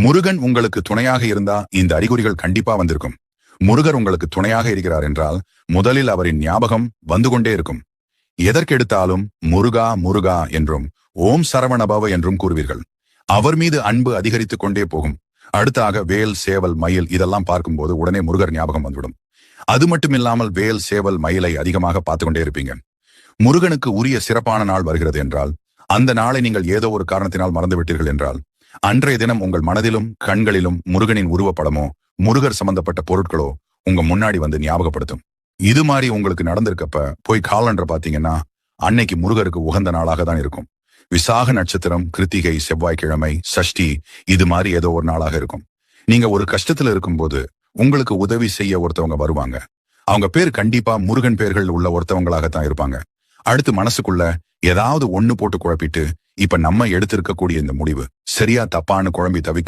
முருகன் உங்களுக்கு துணையாக இருந்தா இந்த அறிகுறிகள் கண்டிப்பா வந்திருக்கும். முருகர் உங்களுக்கு துணையாக இருக்கிறார் என்றால் முதலில் அவரின் ஞாபகம் வந்து கொண்டே இருக்கும். எதற்கெடுத்தாலும் முருகா முருகா என்றும் ஓம் சரவணபவ என்றும் கூறுவீர்கள். அவர் மீது அன்பு அதிகரித்துக் கொண்டே போகும். அடுத்தாக வேல், சேவல், மயில் இதெல்லாம் பார்க்கும்போது உடனே முருகர் ஞாபகம் வந்துவிடும். அது மட்டுமில்லாமல் வேல், சேவல், மயிலை அதிகமாக பார்த்து கொண்டே இருப்பீங்க. முருகனுக்கு உரிய சிறப்பான நாள் வருகிறது என்றால், அந்த நாளை நீங்கள் ஏதோ ஒரு காரணத்தினால் மறந்துவிட்டீர்கள் என்றால், அன்றைய தினம் உங்கள் மனதிலும் கண்களிலும் முருகனின் உருவப்படமோ முருகர் சம்பந்தப்பட்ட பொருட்களோ உங்க முன்னாடி வந்து ஞாபகப்படுத்தும். இது மாதிரி உங்களுக்கு நடந்திருக்கப்ப போய் காலண்டர் பாத்தீங்கன்னா அன்னைக்கு முருகருக்கு உகந்த நாளாக தான் இருக்கும். விசாக நட்சத்திரம், கிருத்திகை, செவ்வாய்க்கிழமை, சஷ்டி இது மாதிரி ஏதோ ஒரு நாளாக இருக்கும். நீங்க ஒரு கஷ்டத்துல இருக்கும்போது உங்களுக்கு உதவி செய்ய ஒருத்தவங்க வருவாங்க. அவங்க பேர் கண்டிப்பா முருகன் பேர்கள் உள்ள ஒருத்தவங்களாகத்தான் இருப்பாங்க. அடுத்து மனசுக்குள்ள ஏதாவது ஒண்ணு போட்டு குழப்பிட்டு இப்ப நம்ம எடுத்திருக்கக்கூடிய இந்த முடிவு சரியா தப்பான்னு குழம்பி தவிக்க